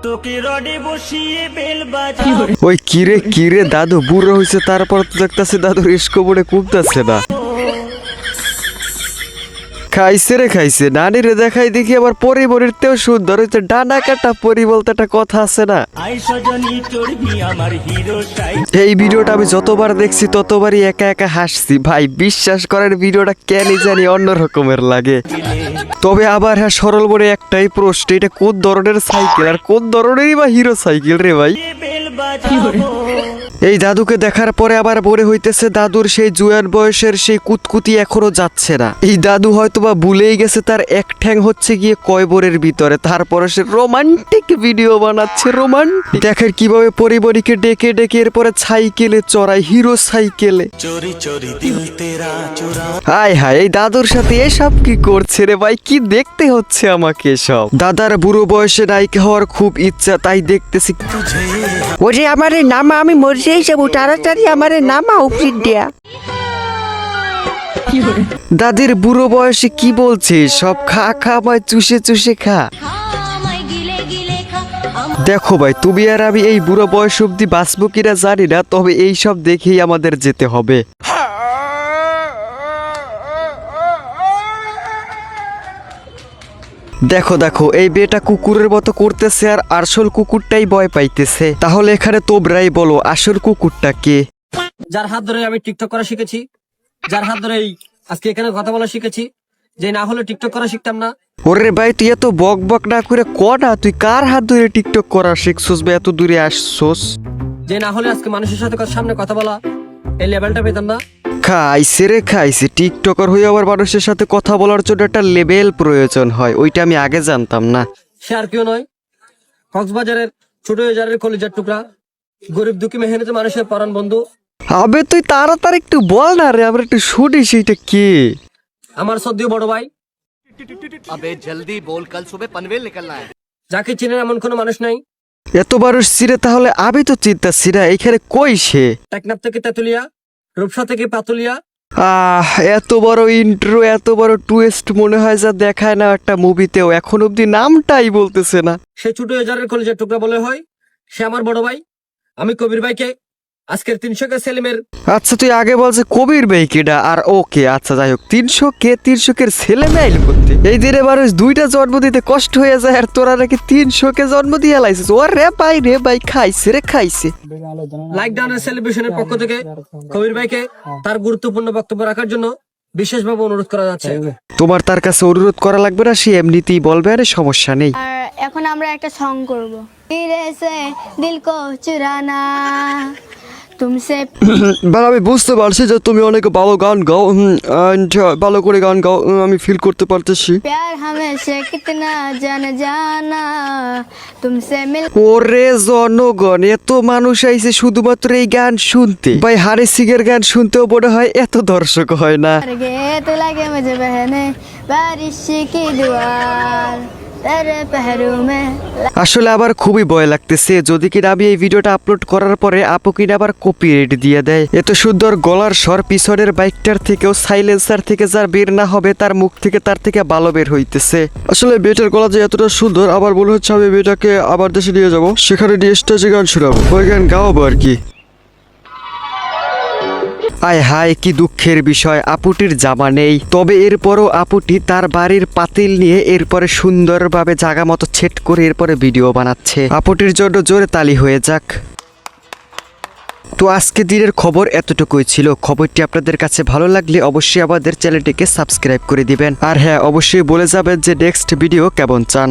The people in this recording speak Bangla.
তোকে রডে বসিয়ে বেল বাজা। ওই কিরে কিরে দাদু বুড়ো হয়েছে, তারপর তো দেখতেছে দাদুর ইস্কোবরে কমতেছে না। খাইছে রে খাইছে, নানিরে দেখাই দেখি আবার পরিবরের তেও সুন্দর হইতে, ডানা কাটা পরি বলতে একটা কথা আছে না। আই সজনী চড়বি আমার হিরো সাই। এই ভিডিওটা আমি যতবার দেখছি ততবারই একা একা হাসছি ভাই, বিশ্বাস করেন ভিডিওটা কেন জানি অন্যরকমের লাগে। তবে আবার হ্যাঁ, সরল বলে একটাই প্রশ্ন, এটা কোন ধরনের সাইকেল আর কোন ধরনেরই বা হিরো সাইকেল রে ভাই। বেল বাজাবো। এই দাদুকে দেখার পরে আবার মনে হইতেছে দাদুর সেই জুয়ান বয়সের সেই কুতকুতি এখনো যাচ্ছে না। এই দাদু হয়তো বা ভুলেই গেছে তার এক ঠ্যাং হচ্ছে গিয়ে কয়বরের ভিতরে, তারপরে সে রোমান্টিক ভিডিও বানাচ্ছে। রোমান্টিক দেখেন কিভাবে পরিবারীকে ডেকে ডেকে এরপরে সাইকেলে চড়ায়, হিরো সাইকেলে। চোরি চোরি দিল তেরা চোরা। হায় হায়, এই দাদুর সাথে এসব কি করছে রে ভাই, কি দেখতে হচ্ছে আমাকে সব। দাদার বুড়ো বয়সে নায়িকা হওয়ার খুব ইচ্ছা, তাই দেখতেছি। ওরে আমারে নামা, আমি মরছি যাব, তাড়াতাড়ি আমারে নামা উপরে দেয়া। দাদির বুড়ো বয়সে কি বলছে সব, খা খা আমায় চুষে চুষে খা। দেখো ভাই, তুমি আর আমি এই বুড়ো বয়স অব্দি বাঁচবো কিনা জানি না, তবে এই সব দেখেই আমাদের যেতে হবে। দেখো দেখো, এই বেটা কুকুরের মতো করতেছে আর আসল কুকুরটাই ভয় পাইতেছে। তাহলে এখানে তোমরাই বলো আসল কুকুরটা কে? যার হাত ধরে আমি টিকটক করা শিখেছি, যার হাত ধরে আজকে এখানে কথা বলা শিখেছি, যে না হলে টিকটক করা শিখতাম না। ওরে ভাই, তুই এত বক বক না করে ক না, তুই কার হাত ধরে টিকটক করা শিখছস বা এত দূরে আসছস? যে না হলে আজকে মানুষের সাথে সামনে কথা বলা এই লেভেলটা পেতাম না। খাইছে রে খাইছে, টিকটকার হয়ে আবার মানুষের সাথে কথা বলার জন্য একটা লেভেল প্রয়োজন হয়, ওইটা আমি আগে জানতাম না। সে আর কেউ নয়, কক্সবাজারের ছোট বাজারের কলিজার টুকরা, গরিব দুঃখী মেহনতি মানুষের পরাণ বন্ধু। আবে তুই তাড়াতাড়ি একটু বল না রে, আমরা একটু শুনি সেইটা কে। আমার সদ্য বড় ভাই। अबे जल्दी बोल, कल सुबह पनवेल निकलना है। যাকে চেনেন এমন কোনো মানুষ নাই। এত মানুষ চিরে, তাহলে আমি তো চিন্তাছি না এখানে কই সে। টেকনাফ থেকে তেতুলিয়া, রূপসা থেকে পাতুলিয়া। এত বড় ইন্ট্রো, এত বড় টুইস্ট মনে হয় যা দেখায় না একটা মুভিতেও, এখন অব্দি নামটাই বলতেছে না। সে ছোট বাজারের কলিজার টুকরা বলে হয়, সে আমার বড় ভাই। আমি কবির ভাইকে আজকের 300 কে সেলিমের। আচ্ছা তুই আগে বলছে কবির ভাই কেডা, আর ওকে আচ্ছা যাই হোক, 300 কে ছেলে মেয়ে করতে এই দিনে মানুষ দুইটা জন্ম দিতে কষ্ট হয়ে যায়, আর তোরা নাকি 300 কে জন্ম দিয়ে লাইছিস। ও রে ভাই খাইছে রে খাইছে। লাইকডাউনের সেলিব্রেশনের পক্ষ থেকে কবির ভাইকে তার গুরুত্বপূর্ণ বক্তব্য রাখার জন্য বিশেষভাবে অনুরোধ করা যাচ্ছে। তোমার তার কাছে অনুরোধ করা লাগবে না, সে এমনিতেই বলবে, আরে সমস্যা নেই। আর এখন আমরা একটা সং করব ধীরে সে দিল কো চুরানা তুমসে। আমি বুঝতে পারছি যে তুমি অনেক ভালো গান গাও, ভালো করে গান গাও, আমি ফিল করতে পারতেছি। প্যার হামেশা কিতনা জানা তুমসে মিল। ওরে জনগণ, এত মানুষ আইছে শুধুমাত্র এই গান শুনতে। ভাই হারে সিংয়ের গান শুনতেও মনে হয় এত দর্শক হয় না। গে তো লাগে মুঝে বহনে বারিশ কি দুয়ার তেরে পেহরু মে। আসলে আবার খুবই ভয় লাগতেছে, যদি কিনা আমি এই ভিডিওটা আপলোড করার পরে আপু কিনা আবার কপিরাইট দিয়ে দেয়। এত সুন্দর গলার স্বর পিছনের বাইকটার থেকেও সাইলেন্সার থেকে যার বের না হবে তার মুখ থেকে তার থেকে ভালো বের হইতেছে। আসলে মেয়েটার গলা যে এতটা সুন্দর, আবার মনে হচ্ছে আমি মেয়েটাকে আবার দেশে নিয়ে যাবো, সেখানে নিয়ে স্টেজে গান শোনাবো, ওই গান গাওয়াবো আর কি। আয় হায়, কি দুঃখের বিষয়, আপুটির জামা নেই। তবে এরপরও আপুটি তার বাড়ির পাতিল নিয়ে এরপরে সুন্দরভাবে জায়গা মতো ছেট করে এরপরে ভিডিও বানাচ্ছে। আপুটির জন্য জোরে তালি হয়ে যাক। তো আজকে দিনের খবর এতটুকুই ছিল। খবরটি আপনাদের কাছে ভালো লাগলে অবশ্যই আমাদের চ্যানেলটিকে সাবস্ক্রাইব করে দিবেন, আর হ্যাঁ অবশ্যই বলে যাবেন যে নেক্সট ভিডিও কেমন চান।